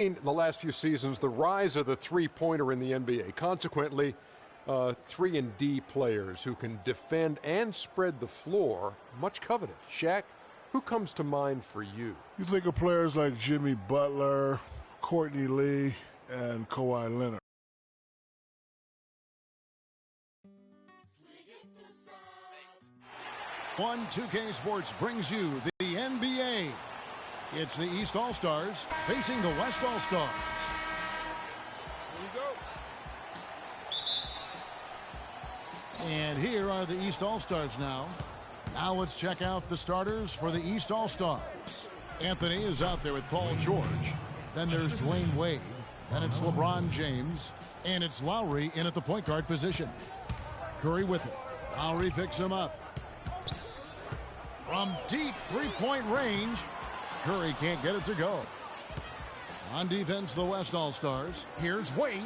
In the last few seasons, the rise of the three-pointer in the NBA. Consequently, 3 and D players who can defend and spread the floor, much coveted. Shaq, who comes to mind for you? You think of players like Jimmy Butler, Courtney Lee, and Kawhi Leonard. One 2K Sports brings you the NBA. It's the East All-Stars facing the West All-Stars. Here we go. And here are the East All-Stars now. Now let's check out the starters for the East All-Stars. Anthony is out there with Paul George. Then there's Dwayne Wade. Then it's LeBron James. And it's Lowry in at the point guard position. Curry with it. Lowry picks him up. From deep three-point range, Curry can't get it to go. On defense, the West All-Stars. Here's Wade.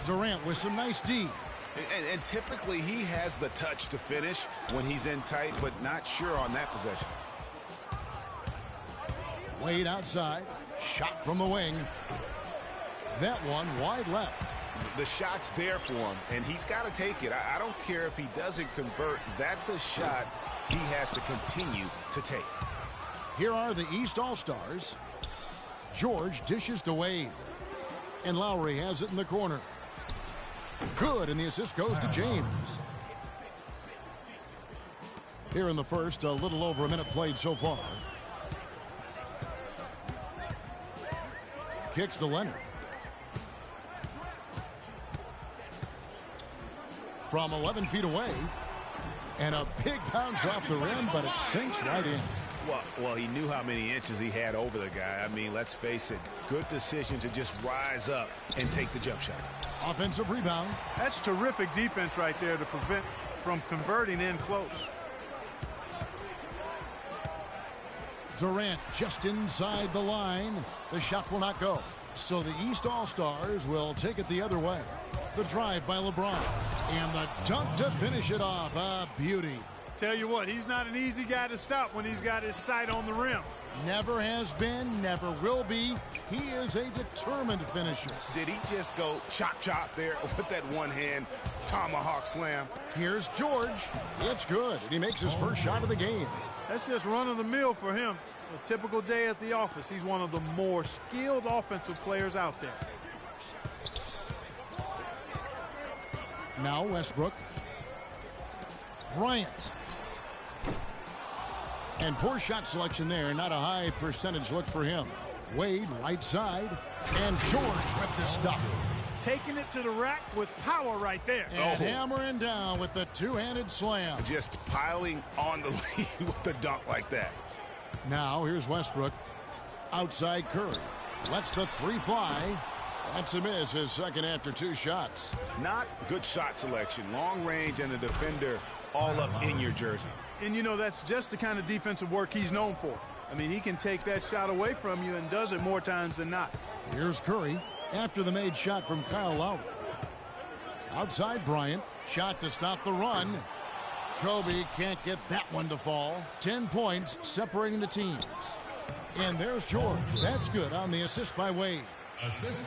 Durant with some nice D. And typically he has the touch to finish when he's in tight, but not sure on that possession. Wade outside. Shot from the wing. That one wide left. The shot's there for him, and he's got to take it. I don't care if he doesn't convert. That's a shot he has to continue to take. Here are the East All-Stars. George dishes to Wade. And Lowry has it in the corner. Good, and the assist goes to James. Here in the first, a little over a minute played so far. Kicks to Leonard. From 11 feet away. And a big bounce off the rim, but it sinks right in. Well, he knew how many inches he had over the guy. I mean, let's face it, good decision to just rise up and take the jump shot. Offensive rebound. That's terrific defense right there to prevent from converting in close. Durant just inside the line. The shot will not go. So the East All-Stars will take it the other way. The drive by LeBron. And the dunk to finish it off. A beauty. Tell you what, he's not an easy guy to stop when he's got his sight on the rim. Never has been, never will be. He is a determined finisher. Did he just go chop there with that one-hand tomahawk slam? Here's George. It's good, and he makes his first shot of the game. That's just run-of-the-mill for him. A typical day at the office. He's one of the more skilled offensive players out there. Now Westbrook. Bryant. And poor shot selection there. Not a high percentage look for him. Wade right side. And George with the stuff. Taking it to the rack with power right there. And hammering down with the two-handed slam. Just piling on the lead with the dunk like that. Now here's Westbrook. Outside Curry. Lets the three fly. That's a miss, his second after 2 shots. Not good shot selection. Long range and a defender all up in your jersey. And, you know, that's just the kind of defensive work he's known for. I mean, he can take that shot away from you and does it more times than not. Here's Curry after the made shot from Kyle Lowry. Outside Bryant. Shot to stop the run. Kobe can't get that one to fall. 10 points separating the teams. And there's George. That's good on the assist by Wade.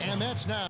And that's now.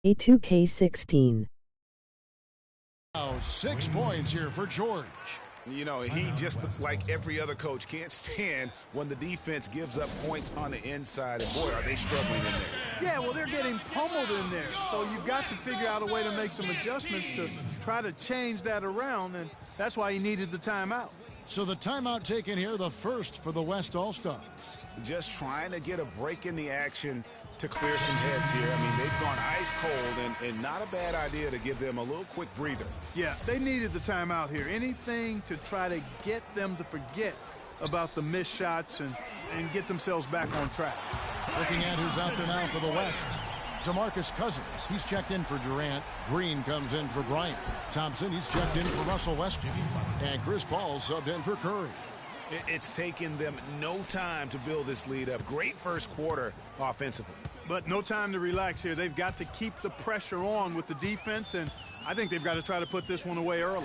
A2K16. Now 6 points here for George. You know, he just, like every other coach, can't stand when the defense gives up points on the inside. And boy, are they struggling in there. Yeah, well, they're getting pummeled in there. So you've got to figure out a way to make some adjustments to try to change that around. And that's why he needed the timeout. So the timeout taken here, the first for the West All-Stars. Just trying to get a break in the action to clear some heads here. I mean, they've gone ice cold, and not a bad idea to give them a little quick breather. Yeah, they needed the timeout here. Anything to try to get them to forget about the missed shots and get themselves back on track. Looking at who's out there now for the West. DeMarcus Cousins, he's checked in for Durant. Green comes in for Bryant. Thompson, he's checked in for Russell Westbrook. And Chris Paul subbed in for Curry. It's taken them no time to build this lead up. Great first quarter offensively. But no time to relax here. They've got to keep the pressure on with the defense, and I think they've got to try to put this one away early.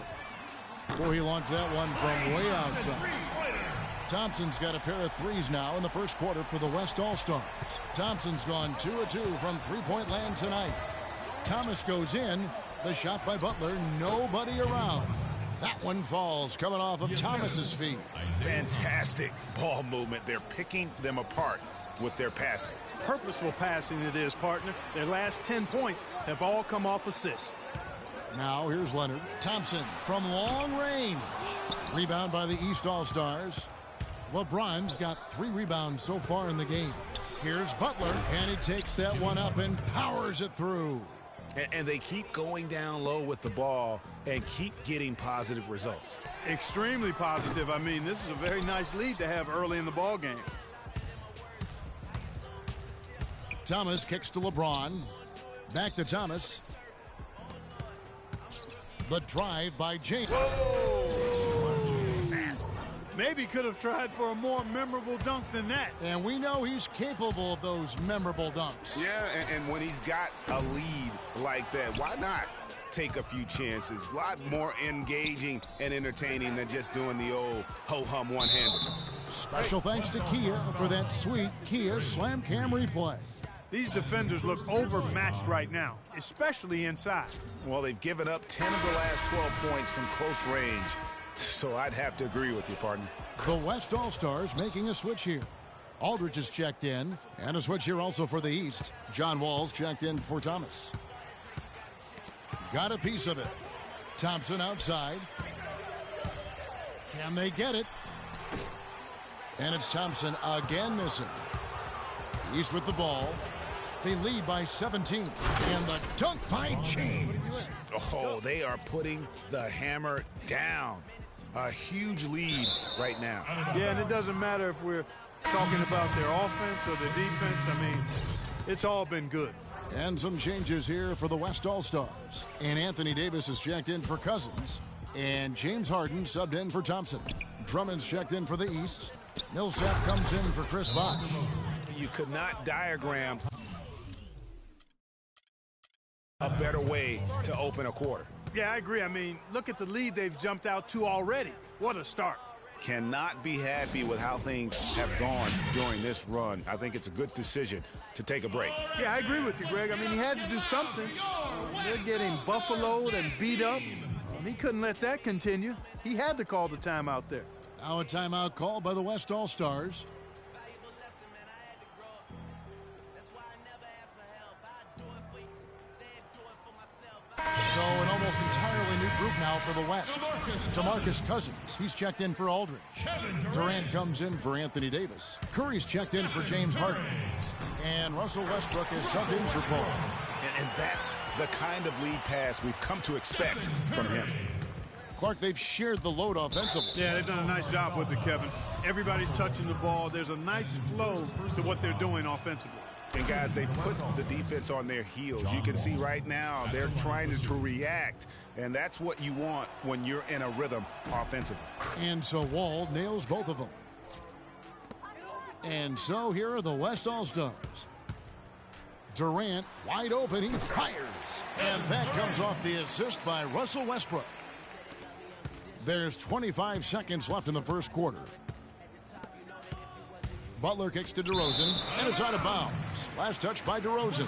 Boy, he launched that one from way outside. Thompson's got a pair of threes now in the first quarter for the West All-Stars. Thompson's gone 2 of 2 from three-point land tonight. Thomas goes in. The shot by Butler, nobody around. That one falls, coming off of Thomas's feet. Fantastic ball movement. They're picking them apart with their passing. Purposeful passing it is, partner. Their last 10 points have all come off assists. Now here's Leonard. Thompson from long range. Rebound by the East All-Stars. LeBron's got 3 rebounds so far in the game. Here's Butler, and he takes that one up and powers it through. And they keep going down low with the ball and keep getting positive results. Extremely positive. I mean, this is a very nice lead to have early in the ball game. Thomas kicks to LeBron. Back to Thomas. The drive by James. Maybe could have tried for a more memorable dunk than that. And we know he's capable of those memorable dunks. Yeah, and when he's got a lead like that, why not take a few chances? A lot more engaging and entertaining than just doing the old ho-hum one-handed. Special thanks to Kia for that sweet Kia Slam Cam replay. These defenders look overmatched right now, especially inside. Well, they've given up 10 of the last 12 points from close range. So I'd have to agree with you, partner. The West All-Stars making a switch here. Aldridge is checked in, and a switch here also for the East. John Wall's checked in for Thomas. Got a piece of it. Thompson outside. Can they get it? And it's Thompson again missing. East with the ball. They lead by 17. And the dunk by James. Oh, they are putting the hammer down. A huge lead right now. Yeah, and it doesn't matter if we're talking about their offense or their defense. I mean, it's all been good. And some changes here for the West All-Stars. And Anthony Davis is checked in for Cousins. And James Harden subbed in for Thompson. Drummond's checked in for the East. Millsap comes in for Chris Bosh. You could not diagram a better way to open a quarter. Yeah, I agree. I mean, look at the lead they've jumped out to already. What a start. Cannot be happy with how things have gone during this run. I think it's a good decision to take a break. Yeah, I agree with you, Greg. I mean, he had to do something. They're getting buffaloed and beat up. He couldn't let that continue. He had to call the timeout there. Now a timeout called by the West All-Stars. So an almost entirely new group now for the West. DeMarcus Cousins, he's checked in for Aldridge. Durant comes in for Anthony Davis. Curry's checked in for James Harden. And Russell Westbrook is subbed in for Paul. And that's the kind of lead pass we've come to expect from him. Clark, they've shared the load offensively. Yeah, they've done a nice job with it, Kevin. Everybody's touching the ball. There's a nice flow to what they're doing offensively. And, guys, they put the defense on their heels. You can see right now they're trying to react, and that's what you want when you're in a rhythm offensively. And so Wall nails both of them. And so here are the West All-Stars. Durant wide open, he fires. And that comes off the assist by Russell Westbrook. There's 25 seconds left in the first quarter. Butler kicks to DeRozan, and it's out of bounds. Last touch by DeRozan.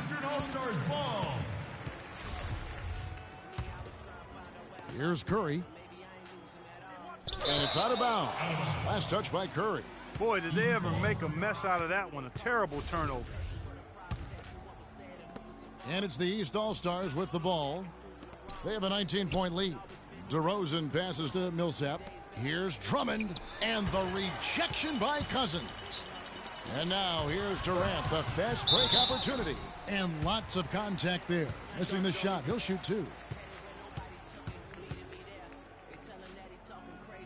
Here's Curry. And it's out of bounds. Last touch by Curry. Boy, did they ever make a mess out of that one. A terrible turnover. And it's the East All-Stars with the ball. They have a 19-point lead. DeRozan passes to Millsap. Here's Drummond. And the rejection by Cousins. And now here's Durant, the fast break opportunity. And lots of contact there. Missing the shot. He'll shoot two.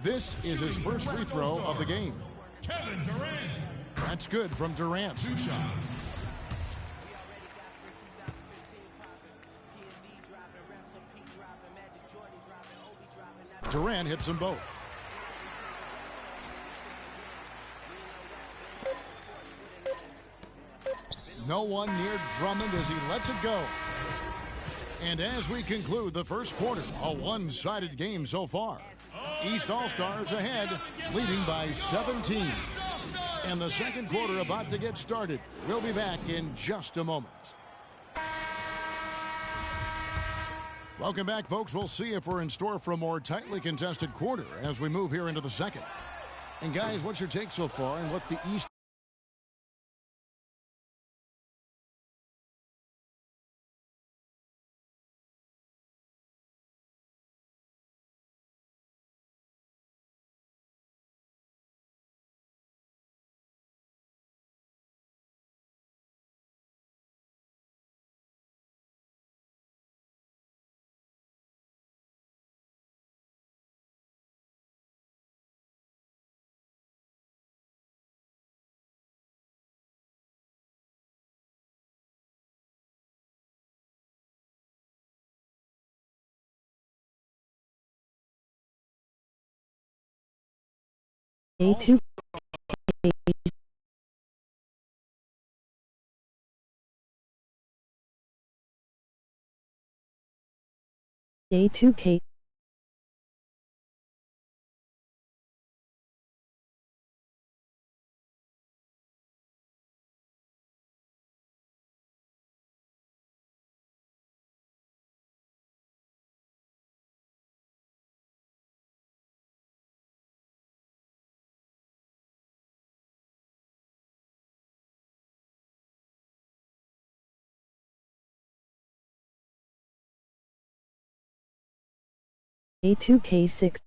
This is his first free throw of the game. Kevin Durant. That's good from Durant. 2 shots. Durant hits them both. No one near Drummond as he lets it go. And as we conclude the first quarter, a one-sided game so far. East All-Stars ahead, leading by 17. And the second quarter about to get started. We'll be back in just a moment. Welcome back, folks. We'll see if we're in store for a more tightly contested quarter as we move here into the second. And guys, what's your take so far on what the East A2 A2K A2K6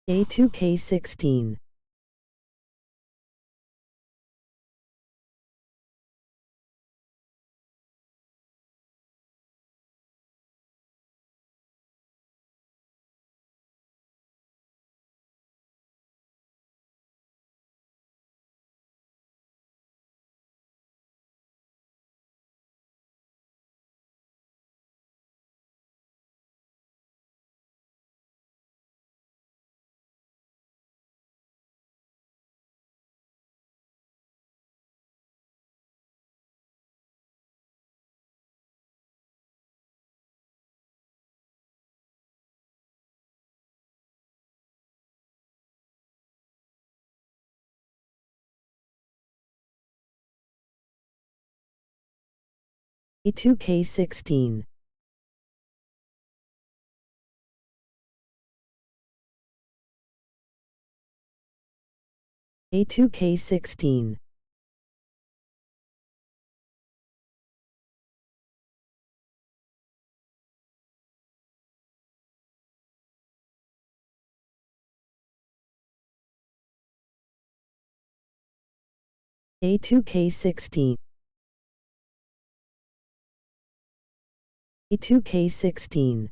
A2K16. A2K16. A2K16. A2K16. A2K16.